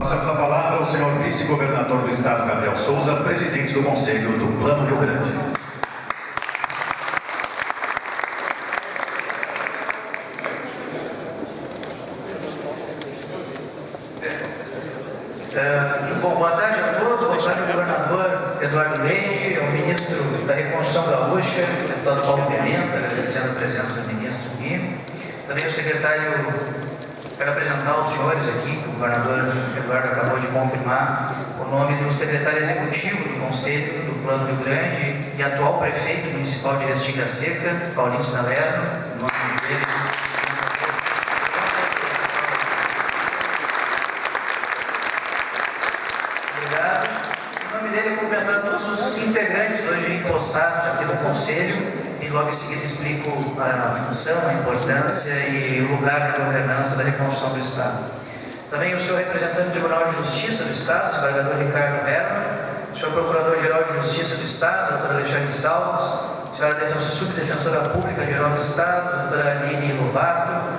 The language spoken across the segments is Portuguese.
Passamos a palavra ao senhor vice-governador do Estado, Gabriel Souza, presidente do Conselho do Plano Rio Grande. Bom, boa tarde a todos, boa tarde ao governador Eduardo Leite, ao ministro da Reconstrução Gaúcha, deputado Paulo Pimenta, agradecendo a presença do ministro aqui. Também o secretário, quero apresentar aos senhores aqui, que o governador Eduardo acabou de confirmar, o nome do secretário executivo do Conselho do Plano Rio Grande e atual prefeito municipal de Restinga Seca, Paulinho Salerno, o nome dele. Todos os integrantes hoje empossados aqui do Conselho, e logo em seguida explico a função, a importância e o lugar da governança da reconstrução do Estado. Também o senhor representante do Tribunal de Justiça do Estado, o desembargador Ricardo Berman, o senhor Procurador-Geral de Justiça do Estado, doutor Alexandre Salles, a senhora Subdefensora Pública Geral do Estado, doutora Aline Lovato,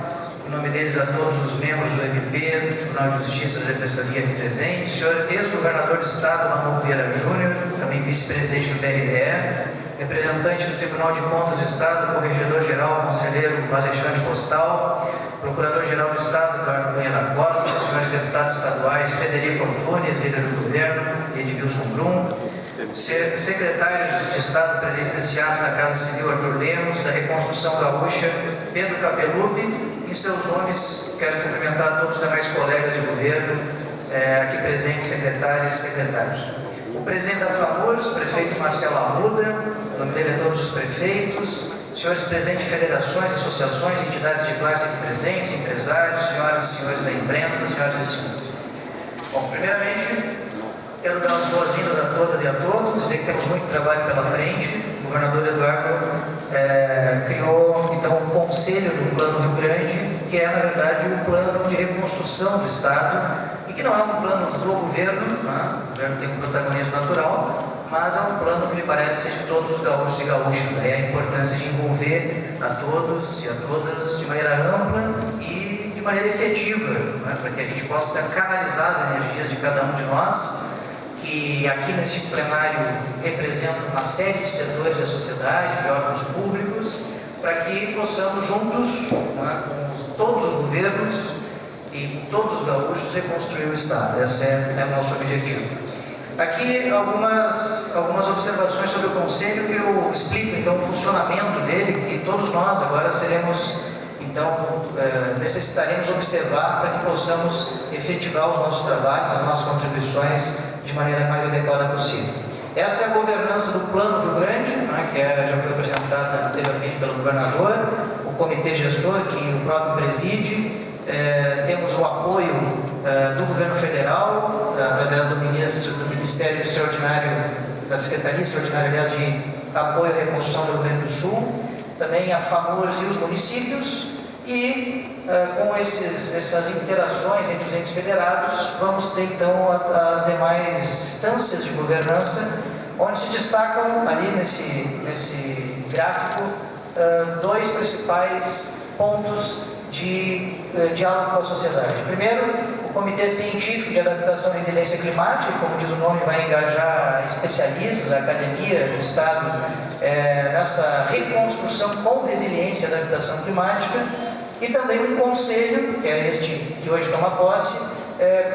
em nome deles a todos os membros do MP, do Tribunal de Justiça da Defensoria aqui presente, senhor ex-governador do Estado, Manuel Vieira Júnior, também vice-presidente do BRDE, representante do Tribunal de Contas do Estado, corregedor-geral, conselheiro Alexandre Postal, procurador-geral do Estado, Eduardo Cunha da Costa, os senhores deputados estaduais, Frederico Antunes, líder do governo, e Edmilson Brum, secretários de Estado presidenciado da Casa Civil, Arthur Lemos, da Reconstrução Gaúcha, Pedro Capelupi. Em seus nomes, quero cumprimentar todos os demais colegas de governo, aqui presentes, secretários e secretários. O presidente da FAMURS, o prefeito Marcelo Arruda, o nome dele é todos os prefeitos, senhores presidentes de federações, associações, entidades de classe aqui presentes, empresários, senhoras e senhores da imprensa, senhoras e senhores. Bom, primeiramente, quero dar as boas-vindas a todas e a todos, dizer que temos muito trabalho pela frente. O governador Eduardo criou, então, o Conselho do Plano Rio Grande, que é, na verdade, um plano de reconstrução do Estado, e que não é um plano do governo, né? O governo tem um protagonismo natural, mas é um plano que me parece ser de todos os gaúchos e gaúchas. Daí a importância de envolver a todos e a todas de maneira ampla e de maneira efetiva, né? Para que a gente possa canalizar as energias de cada um de nós, que aqui nesse plenário representa uma série de setores da sociedade, de órgãos públicos, para que possamos juntos, né, com todos os governos e todos os gaúchos, reconstruir o Estado. Esse é o nosso objetivo. Aqui algumas observações sobre o Conselho, que eu explico então o funcionamento dele, que todos nós agora necessitaremos observar para que possamos efetivar os nossos trabalhos, as nossas contribuições de maneira mais adequada possível. Esta é a governança do Plano Rio Grande, né, que já foi apresentada anteriormente pelo governador, o comitê gestor, que o próprio preside. Temos o apoio do governo federal, através do Ministério Extraordinário, da Secretaria Extraordinária, aliás, de Apoio à Reconstrução do Rio Grande do Sul, também a FAMURS e os municípios, e com essas interações entre os entes federados, vamos ter então as demais instâncias de governança, onde se destacam ali nesse gráfico dois principais pontos de diálogo com a sociedade. Primeiro, o Comitê Científico de Adaptação e Resiliência Climática, como diz o nome, vai engajar especialistas, a academia do Estado, nessa reconstrução com resiliência e adaptação climática, e também um conselho, que é este que hoje toma posse,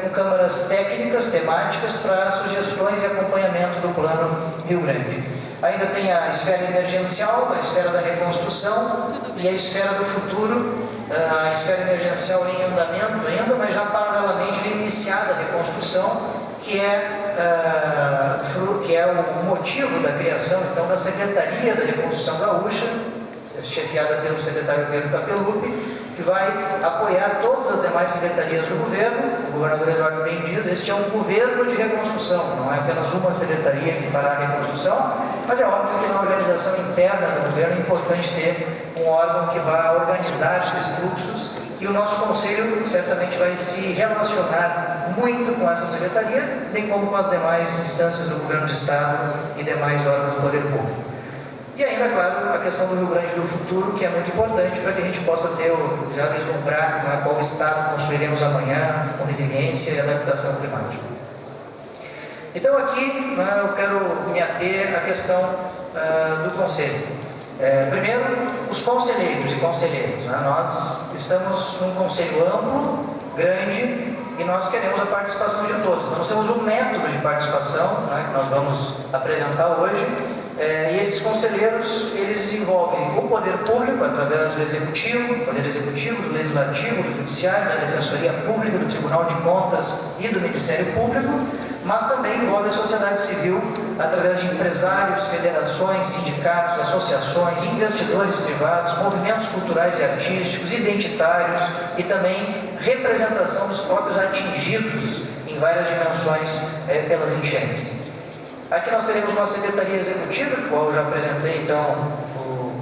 com câmaras técnicas, temáticas, para sugestões e acompanhamento do Plano Rio Grande. Ainda tem a esfera emergencial, a esfera da reconstrução e a esfera do futuro. A esfera emergencial em andamento ainda, mas já paralelamente iniciada a reconstrução, que é o motivo da criação então da Secretaria da Reconstrução Gaúcha, chefiada pelo secretário Pedro Capelupi, que vai apoiar todas as demais secretarias do governo. O governador Eduardo bem diz, este é um governo de reconstrução, não é apenas uma secretaria que fará a reconstrução, mas é óbvio que na organização interna do governo é importante ter um órgão que vá organizar esses fluxos, e o nosso conselho certamente vai se relacionar muito com essa secretaria, bem como com as demais instâncias do governo do Estado e demais órgãos do poder público. E ainda, claro, a questão do Rio Grande do futuro, que é muito importante para que a gente possa ter, já vislumbrar qual estado construiremos amanhã, com resiliência e adaptação climática. Então aqui eu quero me ater à questão do Conselho. Primeiro, os conselheiros e conselheiras. Nós estamos num conselho amplo, grande, e nós queremos a participação de todos. Então, nós temos um método de participação, que nós vamos apresentar hoje, e esses conselheiros, eles envolvem o poder público, através do Executivo, do Legislativo, do Judiciário, da Defensoria Pública, do Tribunal de Contas e do Ministério Público, mas também envolve a sociedade civil, através de empresários, federações, sindicatos, associações, investidores privados, movimentos culturais e artísticos, identitários e também representação dos próprios atingidos em várias dimensões pelas enchentes. Aqui nós teremos uma secretaria executiva, qual eu já apresentei então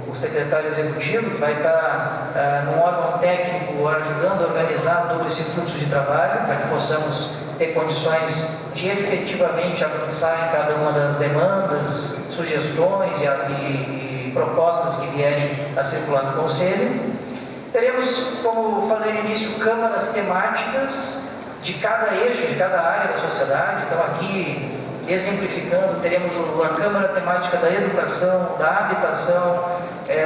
o secretário executivo, que vai estar num órgão técnico ajudando a organizar todo esse fluxo de trabalho, para que possamos ter condições de efetivamente avançar em cada uma das demandas, sugestões e propostas que vierem a circular no Conselho. Teremos, como falei no início, câmaras temáticas de cada eixo, de cada área da sociedade. Então aqui, exemplificando, teremos a Câmara Temática da Educação, da Habitação,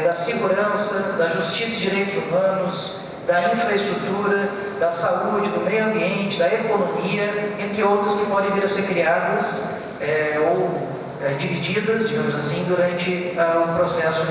da Segurança, da Justiça e Direitos Humanos, da Infraestrutura, da Saúde, do Meio Ambiente, da Economia, entre outras que podem vir a ser criadas ou divididas, digamos assim, durante o processo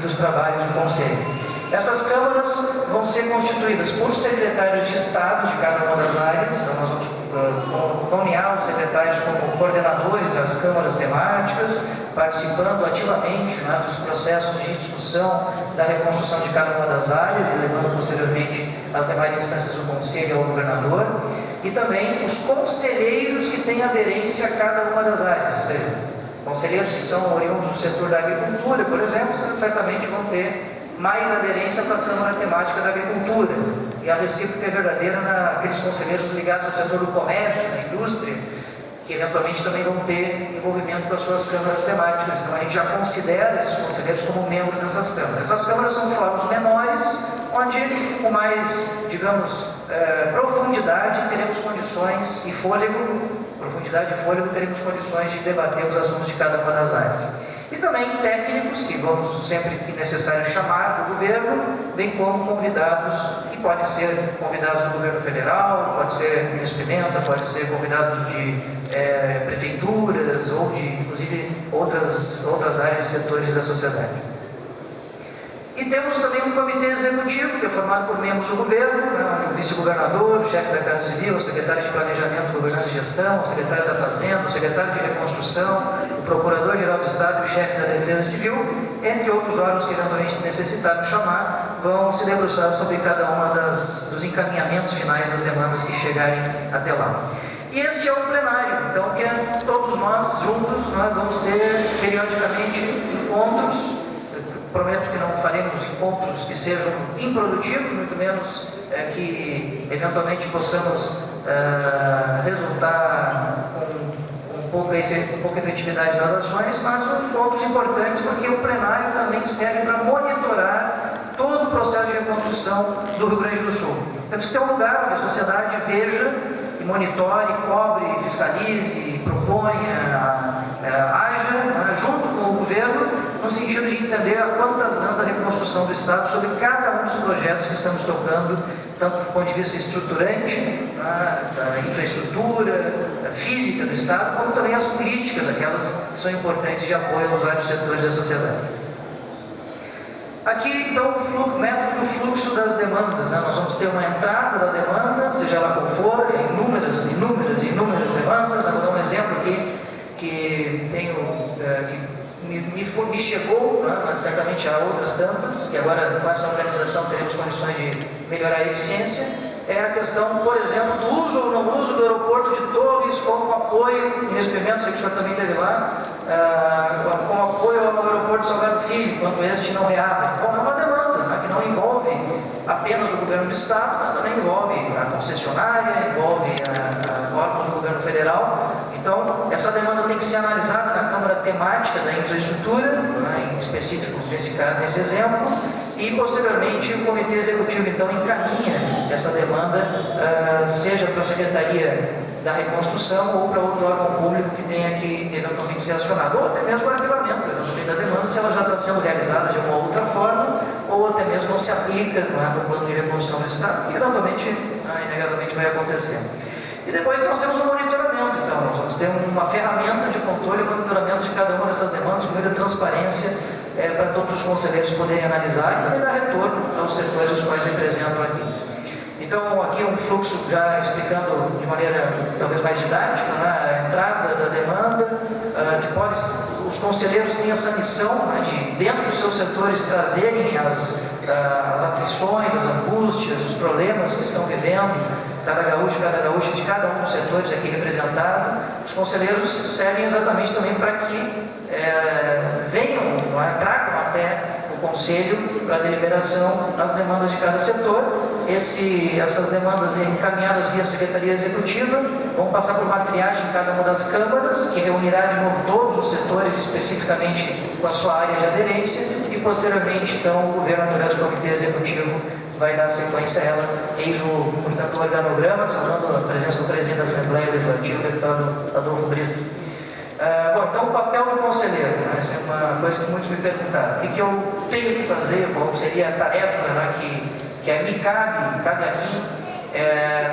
dos trabalhos do Conselho. Essas câmaras vão ser constituídas por secretários de Estado de cada uma das áreas. Então, nós vamos nomear os secretários como coordenadores das câmaras temáticas, participando ativamente dos processos de discussão da reconstrução de cada uma das áreas e levando posteriormente as demais instâncias do Conselho ao governador. E também os conselheiros que têm aderência a cada uma das áreas, ou seja, conselheiros que são oriundos do setor da agricultura, por exemplo, certamente vão ter mais aderência para a Câmara Temática da Agricultura, e a recíproca é verdadeira naqueles conselheiros ligados ao setor do comércio, da indústria, que eventualmente também vão ter envolvimento com as suas câmaras temáticas. Então a gente já considera esses conselheiros como membros dessas câmaras. Essas câmaras são fóruns menores, onde com mais, digamos, profundidade teremos condições e fôlego, teremos condições de debater os assuntos de cada uma das áreas. E também técnicos, que vamos sempre que necessário chamar do governo, bem como convidados, que podem ser convidados do governo federal, pode ser Minas Pimenta, pode ser convidados de prefeituras ou de, inclusive, outras áreas e setores da sociedade. E temos também um comitê executivo, que é formado por membros do governo, o vice-governador, o chefe da Casa Civil, o secretário de Planejamento, Governança e Gestão, o secretário da Fazenda, o secretário de Reconstrução, o procurador-geral do Estado e o chefe da Defesa Civil, entre outros órgãos que eventualmente necessitarem chamar, vão se debruçar sobre cada uma dos encaminhamentos finais das demandas que chegarem até lá. E este é o plenário, então que todos nós juntos vamos ter periodicamente encontros. Prometo que não faremos encontros que sejam improdutivos, muito menos que eventualmente possamos resultar com pouca efetividade nas ações, mas encontros importantes, porque o plenário também serve para monitorar todo o processo de reconstrução do Rio Grande do Sul. Temos que ter um lugar onde a sociedade veja e monitore, cobre, fiscalize, proponha, haja junto com o governo, no sentido de entender a quantas anda a reconstrução do Estado sobre cada um dos projetos que estamos tocando, tanto do ponto de vista estruturante, da infraestrutura, da física do Estado, como também as políticas, aquelas que são importantes de apoio aos vários setores da sociedade. Aqui, então, o método do fluxo das demandas. Nós vamos ter uma entrada da demanda, seja ela qual for, inúmeras demandas. Eu vou dar um exemplo aqui que me chegou, mas certamente há outras tantas, que agora com essa organização teremos condições de melhorar a eficiência. É a questão, por exemplo, do uso ou não uso do aeroporto de Torres como apoio, Minas Pimenta, sei que o senhor também esteve lá, como apoio ao aeroporto de Salgado Filho, enquanto este não reabre. Bom, é uma demanda que não envolve apenas o governo do Estado, mas também envolve a concessionária, envolve órgãos do governo federal. Então, essa demanda tem que ser analisada na Câmara temática da infraestrutura, né, em específico nesse exemplo, e posteriormente o Comitê Executivo então encaminha essa demanda, seja para a Secretaria da Reconstrução ou para outro órgão público que tenha que eventualmente ser acionado, ou até mesmo o arquivamento eventualmente da demanda, se ela já está sendo realizada de uma outra forma, ou até mesmo não se aplica no plano de reconstrução do Estado, que eventualmente, inegavelmente vai acontecer. E depois nós temos o monitoramento, então, nós vamos ter uma ferramenta de controle e monitoramento de cada uma dessas demandas, com muita transparência, para todos os conselheiros poderem analisar e também dar retorno aos setores os quais representam aqui. Então, aqui um fluxo já explicando de maneira talvez mais didática, né, a entrada da demanda, que os conselheiros têm essa missão, né, de, dentro dos seus setores, trazerem as aflições, as angústias, os problemas que estão vivendo, cada gaúcha de cada um dos setores aqui representado. Os conselheiros servem exatamente também para que venham, tragam até o Conselho para deliberação as demandas de cada setor. Essas demandas encaminhadas via Secretaria Executiva vão passar por uma triagem em cada uma das câmaras, que reunirá de novo todos os setores especificamente com a sua área de aderência, e posteriormente então o Governo, através do Comitê Executivo, vai dar sequência a ela. Eis portanto, o organograma, saudando a presença do presidente da Assembleia Legislativa, o deputado Adolfo Brito. Bom, então o papel do conselheiro, né? É uma coisa que muitos me perguntaram. O que eu tenho que fazer, qual seria a tarefa, né, que me cabe a mim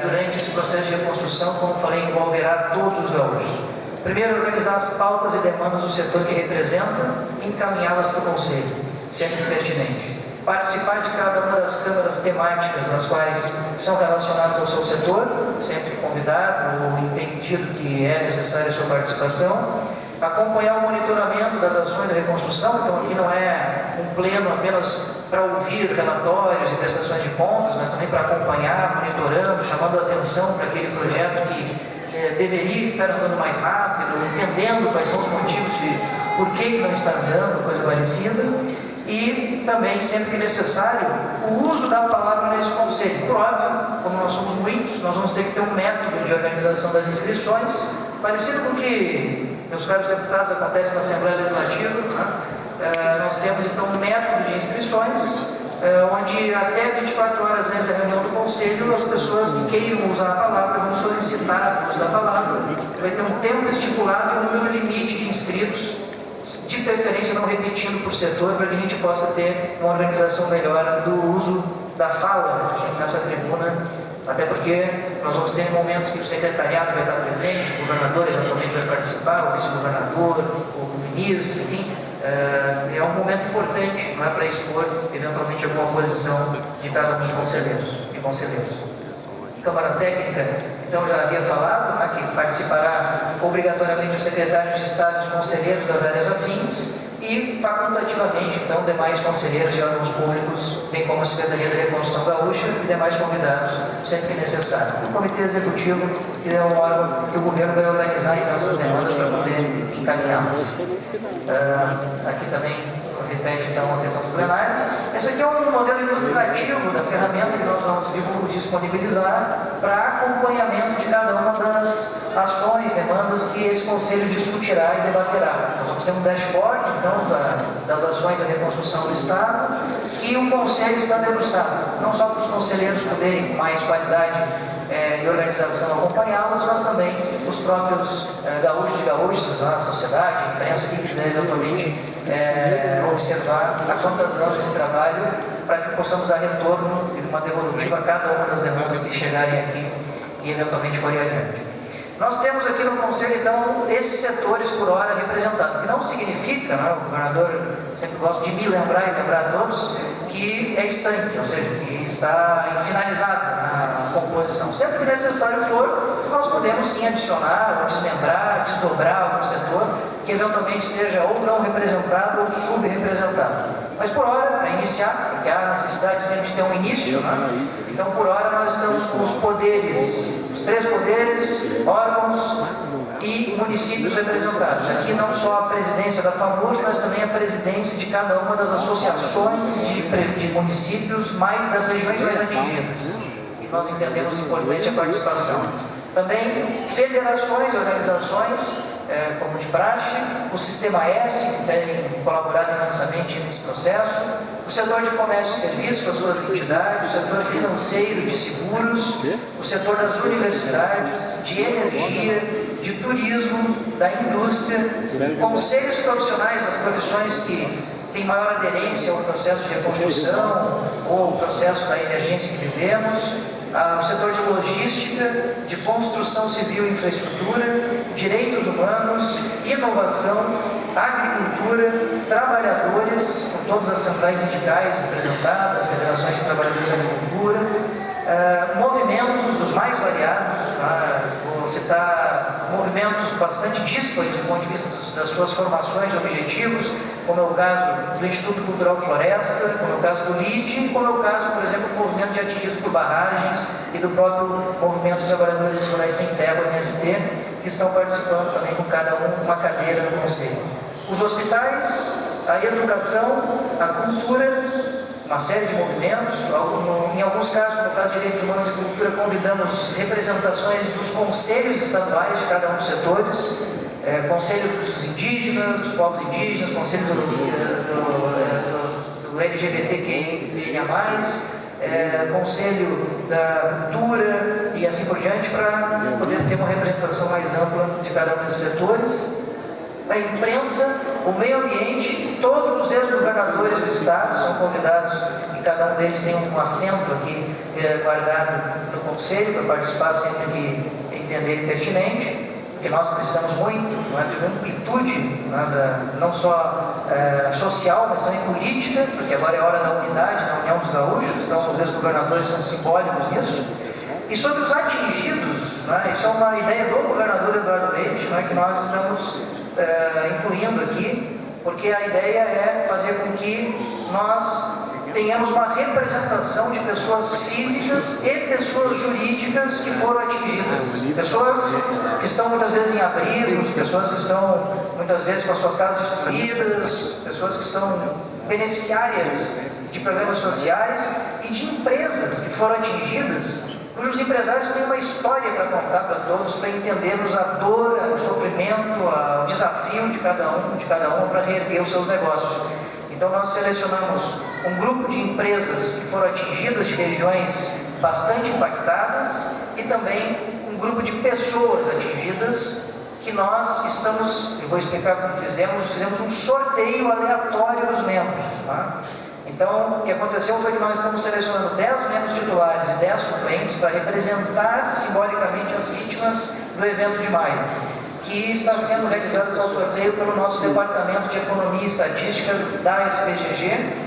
durante esse processo de reconstrução, como falei, envolverá todos os gaúchos. Primeiro, organizar as pautas e demandas do setor que representa e encaminhá-las para o Conselho, sempre pertinente. Participar de cada uma das câmaras temáticas, nas quais são relacionadas ao seu setor, sempre convidado ou entendido que é necessária a sua participação. Acompanhar o monitoramento das ações de reconstrução, então aqui não é um pleno apenas para ouvir relatórios e prestações de contas, mas também para acompanhar, monitorando, chamando a atenção para aquele projeto que deveria estar andando mais rápido, entendendo quais são os motivos de por que não está andando, coisa parecida. E também, sempre que necessário, o uso da palavra nesse conselho. Por óbvio, como nós somos muitos, nós vamos ter que ter um método de organização das inscrições, parecido com o que, meus caros deputados, acontece na Assembleia Legislativa, né? Nós temos então um método de inscrições, onde até 24 horas antes da reunião do Conselho, as pessoas que queiram usar a palavra vão solicitar o uso da palavra. Vai ter um tempo estipulado e um número limite de inscritos, de preferência não repetindo por setor, para que a gente possa ter uma organização melhor do uso da fala aqui nessa tribuna, até porque nós vamos ter momentos que o secretariado vai estar presente, o governador eventualmente vai participar, o vice-governador, o ministro, enfim, é um momento importante, não é, para expor eventualmente alguma posição de cada um dos conselheiros e conselheiros. Câmara Técnica, então já havia falado, né, que participará obrigatoriamente o secretário de Estado e os conselheiros das áreas afins, e facultativamente, então, demais conselheiros de órgãos públicos, bem como a Secretaria da Reconstrução Gaúcha e demais convidados, sempre que necessário. O Comitê Executivo, que é um órgão que o governo vai organizar então essas demandas para poder encaminhá-las. Aqui também repete então a questão do plenário. Esse aqui é um modelo ilustrativo da ferramenta que nós vamos disponibilizar para acompanhamento de cada uma das ações, demandas que esse Conselho discutirá e debaterá. Nós vamos ter um dashboard então das ações da reconstrução do Estado, que o Conselho está debruçado, não só para os conselheiros poderem com mais qualidade e organização acompanhá-los, mas também os próprios gaúchos e gaúchas, a sociedade, a imprensa, que quiser eventualmente observar a quantas anos esse trabalho, para que possamos dar retorno e uma devolutiva a cada uma das demandas que chegarem aqui e eventualmente forem adiante. Nós temos aqui no Conselho, então, esses setores por hora representados, o que não significa, né, o governador sempre gosta de me lembrar e lembrar a todos, que é estanque, ou seja, que está finalizada a composição. Sempre que necessário for, nós podemos sim adicionar, ou desmembrar, desdobrar algum setor que eventualmente esteja ou não representado ou subrepresentado. Mas por hora, para iniciar, porque há necessidade sempre de ter um início, né? Então por hora nós estamos com os poderes, os 3 poderes, órgãos e municípios representados. Aqui não só a presidência da FAMURS, mas também a presidência de cada uma das associações de municípios das regiões mais atingidas. E nós entendemos importante a participação. Também federações e organizações como de praxe, o Sistema S, que tem colaborado imensamente nesse processo, o setor de comércio e serviços, com as suas entidades, o setor financeiro, de seguros, o setor das universidades, de energia, de turismo, da indústria, conselhos profissionais das profissões que têm maior aderência ao processo de reconstrução ou ao processo da emergência que vivemos, o setor de logística, de construção civil e infraestrutura, direitos humanos, inovação, agricultura, trabalhadores, com todas as centrais sindicais representadas, federações de trabalhadores da agricultura, movimentos dos mais variados, vou citar movimentos bastante díspares do ponto de vista das suas formações e objetivos, como é o caso do Instituto Cultural Floresta, como é o caso do LID, como é o caso, por exemplo, do movimento de atingidos por barragens e do próprio movimento dos trabalhadores rurais sem terra, o MST, que estão participando também com cada um uma cadeira no Conselho. Os hospitais, a educação, a cultura, uma série de movimentos, em alguns casos, no caso de Direitos Humanos e Cultura, convidamos representações dos conselhos estaduais de cada um dos setores, Conselho dos Indígenas, dos Povos Indígenas, Conselho do LGBTQIA+, Conselho da Cultura e assim por diante, para poder ter uma representação mais ampla de cada um desses setores. A imprensa, o meio ambiente, todos os ex-governadores do Estado são convidados e cada um deles tem um assento aqui guardado no Conselho para participar sempre que entenderem pertinente, porque nós precisamos muito de uma amplitude, não só social, mas também política, porque agora é hora da unidade, da União dos Gaúchos, então os ex-governadores são simbólicos nisso. E sobre os atingidos, isso é uma ideia do governador Eduardo Leite, que nós estamos incluindo aqui, porque a ideia é fazer com que nós tenhamos uma representação de pessoas físicas e pessoas jurídicas que foram atingidas. Pessoas que estão muitas vezes em abrigos, pessoas que estão muitas vezes com as suas casas destruídas, pessoas que estão beneficiárias de programas sociais e de empresas que foram atingidas, cujos empresários têm uma história para contar para todos, para entendermos a dor, o sofrimento, o desafio de cada um para reerguer os seus negócios. Então nós selecionamos um grupo de empresas que foram atingidas de regiões bastante impactadas e também um grupo de pessoas atingidas que nós estamos, eu vou explicar como fizemos um sorteio aleatório dos membros. Então, o que aconteceu foi que nós estamos selecionando 10 membros titulares e 10 suplentes para representar simbolicamente as vítimas do evento de maio, que está sendo realizado pelo sorteio pelo nosso Departamento de Economia e Estatística da SPGG.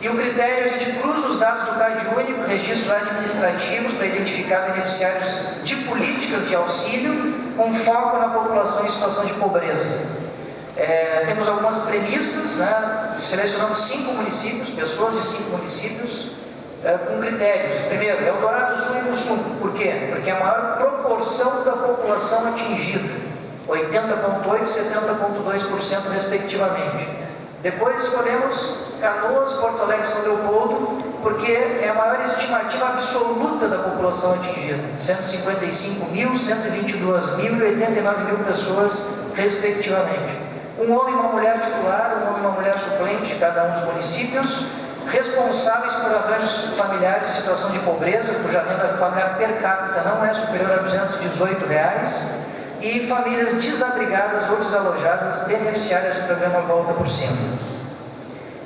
E o critério, a gente cruza os dados do CAD único, registros administrativos, para identificar beneficiários de políticas de auxílio, com foco na população em situação de pobreza. Temos algumas premissas, selecionamos 5 municípios, pessoas de 5 municípios, com critérios. Primeiro, Eldorado do Sul e do Sul. Por quê? Porque é a maior proporção da população atingida, 80,8% e 70,2% respectivamente. Depois escolhemos Canoas, Porto Alegre e São Leopoldo, porque é a maior estimativa absoluta da população atingida, 155 mil, 122 mil e 89 mil pessoas respectivamente. Um homem e uma mulher titular, um homem e uma mulher suplente, cada um dos municípios, responsáveis por arranjos familiares em situação de pobreza, cuja renda familiar per capita não é superior a R$218, e famílias desabrigadas ou desalojadas, beneficiárias do programa Volta por Cima.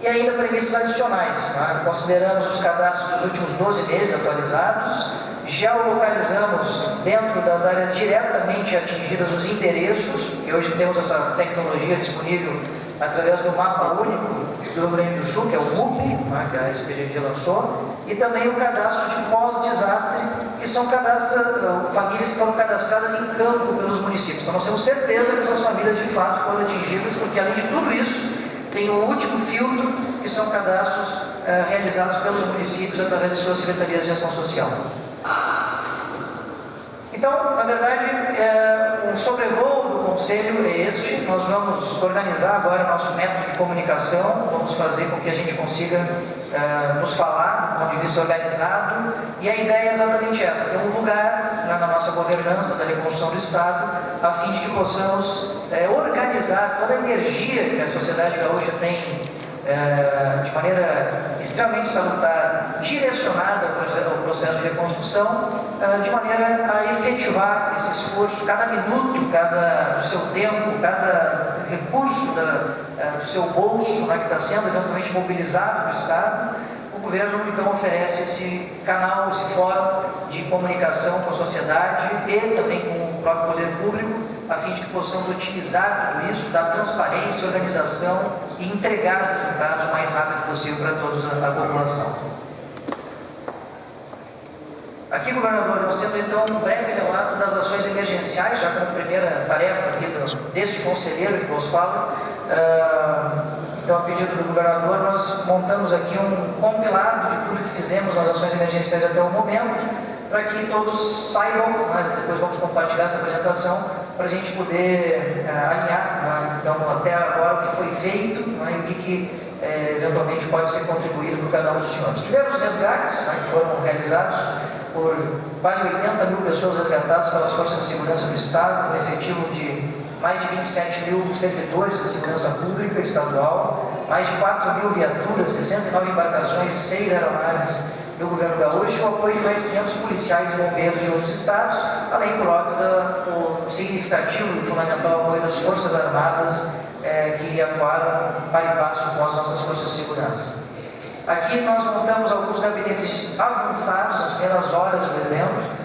E ainda premissas adicionais, consideramos os cadastros dos últimos 12 meses atualizados, geolocalizamos dentro das áreas diretamente atingidas os endereços, e hoje temos essa tecnologia disponível através do Mapa Único do Rio Grande do Sul, que é o MUP, que a SPGG lançou, e também o cadastro de pós-desastre, que são famílias que foram cadastradas em campo pelos municípios. Então nós temos certeza que essas famílias de fato foram atingidas, porque além de tudo isso, tem o último filtro, que são cadastros realizados pelos municípios através de suas secretarias de ação social. Então, na verdade, o sobrevoo do Conselho é este. Nós vamos organizar agora nosso método de comunicação, vamos fazer com que a gente consiga nos falar do ponto de vista organizado, e a ideia é exatamente essa: ter um lugar na nossa governança da reconstrução do Estado, a fim de que possamos organizar toda a energia que a sociedade gaúcha tem de maneira extremamente salutar, direcionada ao processo de reconstrução, de maneira a efetivar esse esforço, cada minuto, do seu tempo, cada recurso do seu bolso, que está sendo eventualmente mobilizado no Estado. O governo então oferece esse canal, esse fórum de comunicação com a sociedade e também com o próprio poder público, a fim de que possamos otimizar tudo isso, dar transparência, organização e entregar resultados o mais rápido possível para toda a população. Aqui, governador, nós temos então um breve relato das ações emergenciais, já como primeira tarefa aqui deste conselheiro que vos fala. Então, a pedido do governador, nós montamos aqui um compilado de tudo que fizemos nas ações emergenciais até o momento, para que todos saibam, mas depois vamos compartilhar essa apresentação, para a gente poder alinhar, então, até agora o que foi feito e o que eventualmente pode ser contribuído por cada um dos senhores. Tivemos resgates que foram realizados por quase 80 mil pessoas resgatadas pelas forças de segurança do Estado, com um efetivo de mais de 27 mil servidores da segurança pública estadual, mais de 4 mil viaturas, 69 embarcações e 6 aeronaves do governo gaúcho, e o apoio de mais 500 policiais e bombeiros de outros estados, além, por óbvio, do significativo e fundamental apoio das Forças Armadas que atuaram para e passo com as nossas forças de segurança. Aqui nós montamos alguns gabinetes avançados nas primeiras horas do evento.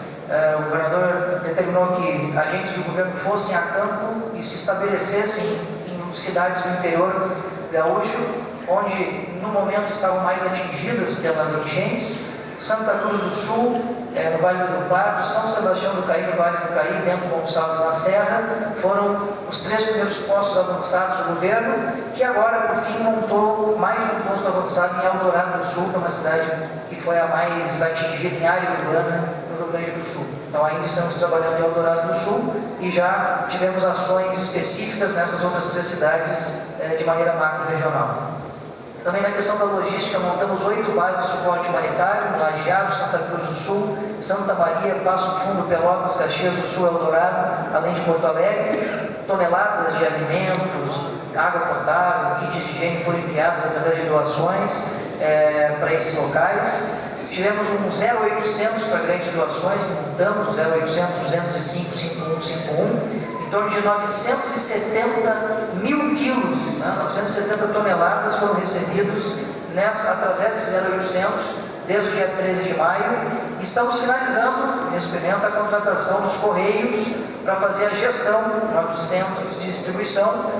O governador determinou que agentes do governo fossem a campo e se estabelecessem em cidades do interior gaúcho, onde no momento estavam mais atingidas pelas enchentes: Santa Cruz do Sul, no Vale do Rio Pardo, São Sebastião do Caí, no Vale do Caí, Bento Gonçalves na Serra. Foram os 3 primeiros postos avançados do governo, que agora, por fim, montou mais um posto avançado em Eldorado do Sul, que é uma cidade que foi a mais atingida em área urbana no Rio Grande do Sul. Então, ainda estamos trabalhando em Eldorado do Sul e já tivemos ações específicas nessas outras 3 cidades de maneira macro-regional. Também na questão da logística, montamos 8 bases de suporte humanitário, Lajeado, Santa Cruz do Sul, Santa Maria, Passo Fundo, Pelotas, Caxias do Sul, Eldorado, além de Porto Alegre. Toneladas de alimentos, água potável, kits de higiene foram enviados através de doações para esses locais. Tivemos um 0800 para grandes doações, montamos o 0800 205 5151. Em torno de 970 mil quilos, 970 toneladas foram recebidos através desse 0800 desde o dia 13 de maio. Estamos finalizando, nesse momento, a contratação dos Correios para fazer a gestão dos centros de distribuição,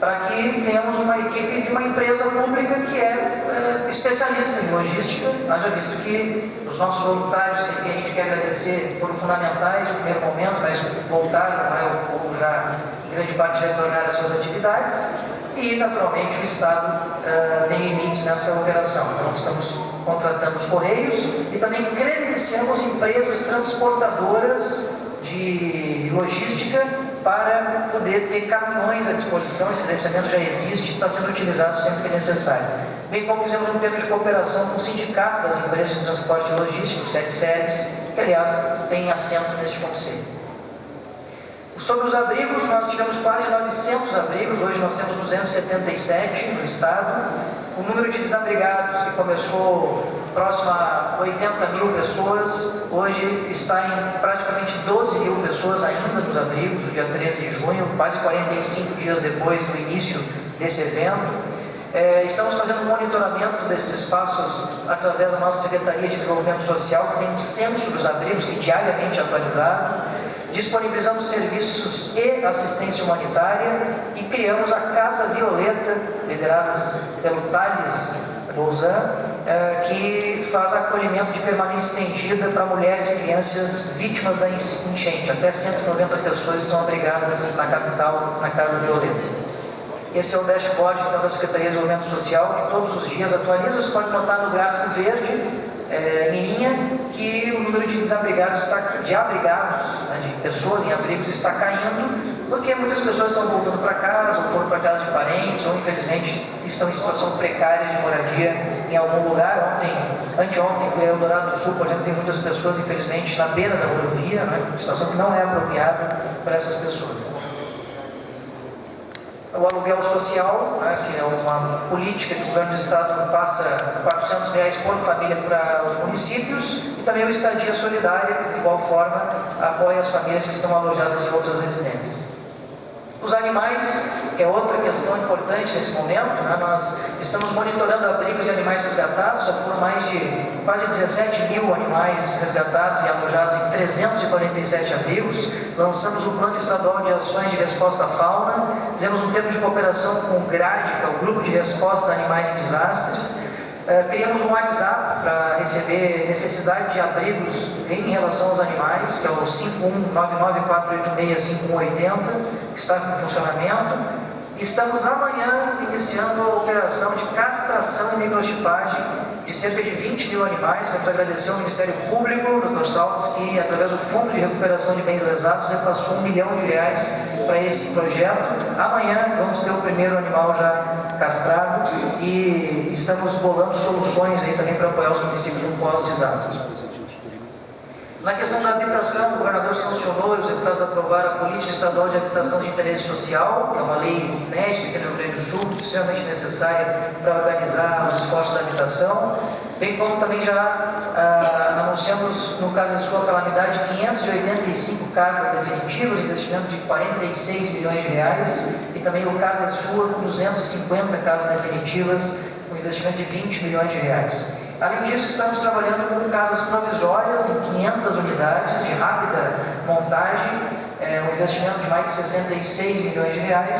para que tenhamos uma equipe de uma empresa pública que é especialista em logística. Haja visto que os nossos voluntários, que a gente quer agradecer, foram fundamentais no primeiro momento, mas voltaram, ou já em grande parte retornaram às suas atividades, e naturalmente o Estado tem limites nessa operação. Então estamos contratando os Correios e também credenciamos empresas transportadoras de logística para poder ter caminhões à disposição. Esse credenciamento já existe e está sendo utilizado sempre que é necessário. Bem como fizemos um termo de cooperação com o Sindicato das Empresas de Transporte e Logística, o SETSERVIS, que aliás tem assento neste conselho. Sobre os abrigos, nós tivemos quase 900 abrigos, hoje nós temos 277 no estado. O número de desabrigados, que começou próximo a 80 mil pessoas, hoje está em praticamente 12 mil pessoas ainda nos abrigos, no dia 13 de junho, quase 45 dias depois do início desse evento. Estamos fazendo um monitoramento desses espaços através da nossa Secretaria de Desenvolvimento Social, que tem um censo dos abrigos que diariamente é atualizado. Disponibilizamos serviços e assistência humanitária e criamos a Casa Violeta, liderada pelo Thales Bolzan, que faz acolhimento de permanência estendida para mulheres e crianças vítimas da enchente. Até 190 pessoas estão abrigadas na capital, na Casa Violeta. Esse é o dashboard então, da Secretaria de Desenvolvimento Social, que todos os dias atualiza. Você pode notar no gráfico verde, em linha, que o número de desabrigados, de pessoas em abrigos, está caindo, porque muitas pessoas estão voltando para casa, ou foram para casa de parentes, ou infelizmente estão em situação precária de moradia em algum lugar. Anteontem, em Eldorado do Sul, por exemplo, tem muitas pessoas, infelizmente, na beira da rodovia, né? Situação que não é apropriada para essas pessoas. O aluguel social, né, que é uma política que o governo do estado passa R$400 por família para os municípios, e também o estadia solidária, que de igual forma apoia as famílias que estão alojadas em outras residências. Os animais, que é outra questão importante nesse momento, né? Nós estamos monitorando abrigos de animais resgatados, já foram mais de quase 17 mil animais resgatados e alojados em 347 abrigos. Lançamos o Plano Estadual de Ações de Resposta à Fauna, fizemos um termo de cooperação com o GRAD, que é o Grupo de Resposta a Animais em Desastres. Criamos um WhatsApp para receber necessidade de abrigos em relação aos animais, que é o 51994865180, que está em funcionamento. Estamos amanhã iniciando a operação de castração e microchipagem de cerca de 20 mil animais. Vamos agradecer ao Ministério Público, Dr. Saltos, que através do Fundo de Recuperação de Bens Lesados repassou R$1 milhão para esse projeto. Amanhã vamos ter o primeiro animal já castrado e estamos bolando soluções aí também para apoiar os municípios no pós-desastre. Na questão da habitação, o governador sancionou e os deputados aprovaram a Política Estadual de Habitação de Interesse Social, que é uma lei inédita aqui no Rio Grande do Sul, extremamente necessária para organizar os esforços da habitação, bem como também já anunciamos, no caso da sua calamidade, 585 casas definitivas, investimento de R$46 milhões, e também o Casa é Sua, com 250 casas definitivas, com investimento de R$20 milhões. Além disso, estamos trabalhando com casas provisórias em 500 unidades de rápida montagem, um investimento de mais de R$66 milhões,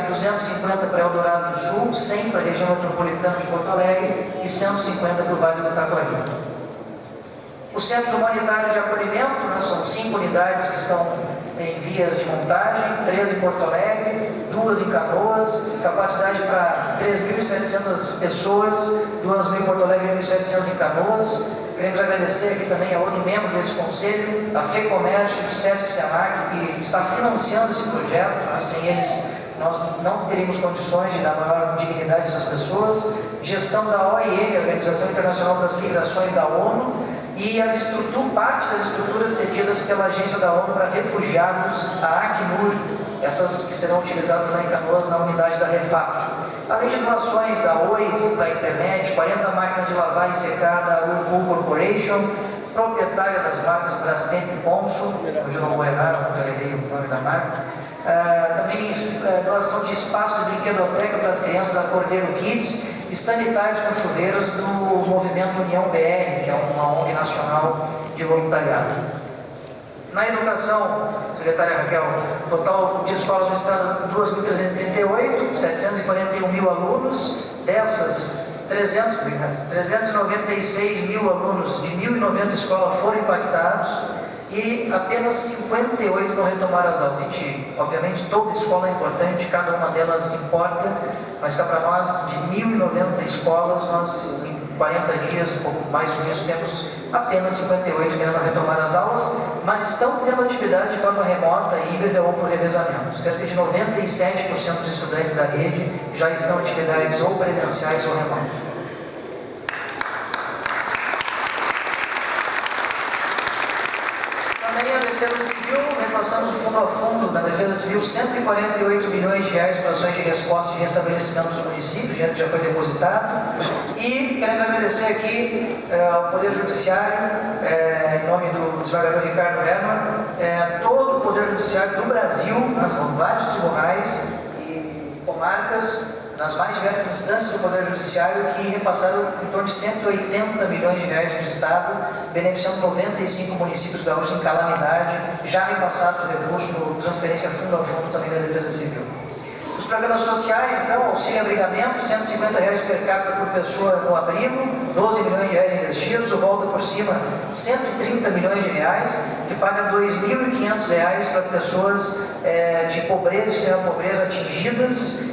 250 para Eldorado do Sul, 100 para a região metropolitana de Porto Alegre e 150 para o Vale do Taquari. Os centros humanitários de acolhimento, né, são 5 unidades que estão em vias de montagem, 3 em Porto Alegre, 2 em Canoas, capacidade para 3.700 pessoas, 2.000 em Porto Alegre e 1.700 em Canoas. Queremos agradecer aqui também a outro membro desse conselho, a FEComércio, o Sesc Senac, que está financiando esse projeto. Sem eles, nós não teríamos condições de dar maior dignidade a essas pessoas. Gestão da OIM, a Organização Internacional das Migrações da ONU, e parte das estruturas cedidas pela Agência da ONU para Refugiados, a Acnur, essas que serão utilizadas lá em Canoas na unidade da Refap. Além de doações da OIS, da internet, 40 máquinas de lavar e secar da Whirlpool Corporation, proprietária das marcas Brastemp e Consul, hoje eu não vou errar, não terei o nome da marca. Também doação de espaços de brinquedoteca para as crianças da Cordeiro Kids e sanitários com chuveiros do movimento União BR, que é uma ONG nacional de voluntariado. Na educação, secretária Raquel, total de escolas no estado 2.338, 741 mil alunos, dessas 396 mil alunos de 1.090 escolas foram impactados e apenas 58 não retomaram as aulas. Obviamente, toda escola é importante, cada uma delas importa, mas cá para nós, de 1.090 escolas, nós em 40 dias, um pouco mais ou menos, temos apenas 58 que ainda não retomaram as aulas, mas estão tendo atividade de forma remota, híbrida ou por revezamento. Cerca de 97% dos estudantes da rede já estão em atividades ou presenciais ou remotas. Também a Defesa Civil, repassamos fundo a fundo na Defesa Civil R$148 milhões para ações de resposta e restabelecimento dos municípios, dinheiro que já foi depositado. E queremos agradecer aqui ao Poder Judiciário, em nome do desembargador Ricardo Herman, todo o Poder Judiciário do Brasil, com vários tribunais e comarcas, nas mais diversas instâncias do Poder Judiciário, que repassaram em torno de R$180 milhões para o Estado, beneficiando 95 municípios gaúchos em calamidade, já repassados o recurso no transferência fundo a fundo também da Defesa Civil. Os programas sociais, então, auxílio abrigamento, R$150 per capita por pessoa no abrigo, R$12 milhões investidos, o Volta por Cima, R$130 milhões, que paga R$2.500 para pessoas de pobreza e extrema pobreza atingidas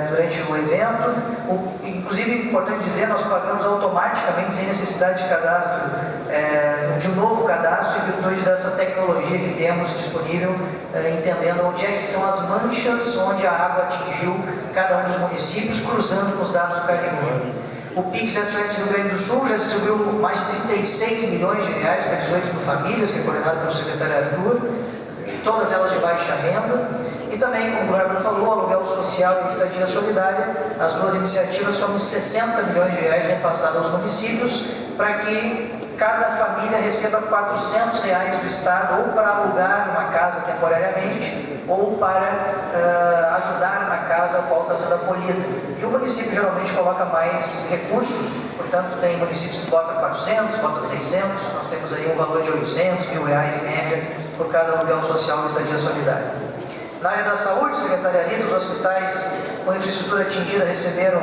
durante o evento. Inclusive, é importante dizer, nós pagamos automaticamente, sem necessidade de cadastro, de um novo cadastro, em virtude dessa tecnologia que temos disponível, entendendo onde é que são as manchas onde a água atingiu cada um dos municípios, cruzando com os dados do CADMUR. O PIX SOS Rio Grande do Sul já distribuiu mais de 36 milhões de reais para 18 mil famílias, que é coordenado pelo secretário Arthur, todas elas de baixa renda. E também, como o governador falou, aluguel social e estadia solidária, as duas iniciativas somos 60 milhões de reais repassados aos municípios para que cada família receba R$400 do Estado ou para alugar uma casa temporariamente ou para ajudar na casa a qual está sendo acolhida. E o município geralmente coloca mais recursos, portanto tem municípios que botam 400, botam 600, nós temos aí um valor de 800, R$1.000 em média por cada aluguel social e estadia solidária. Na área da saúde, Secretariado, os hospitais com infraestrutura atingida receberam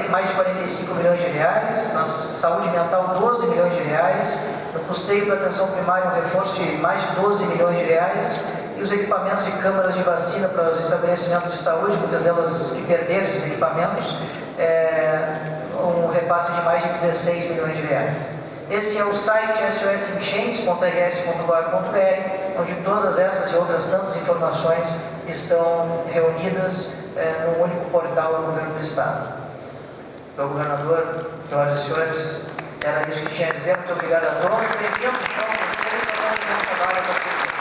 mais de 45 milhões de reais, na saúde mental 12 milhões de reais, no custeio para atenção primária um reforço de mais de 12 milhões de reais, e os equipamentos e câmaras de vacina para os estabelecimentos de saúde, muitas delas que perderam esses equipamentos, um repasse de mais de 16 milhões de reais. Esse é o site sosenchentes.rs.gov.br, onde todas essas e outras tantas informações estão reunidas num único portal do Governo do Estado. Então, governador, senhoras e senhores, era isso que tinha a dizer. Muito obrigado a todos. Bem-vindos, então, ao Conselho, e passando o trabalho para todos.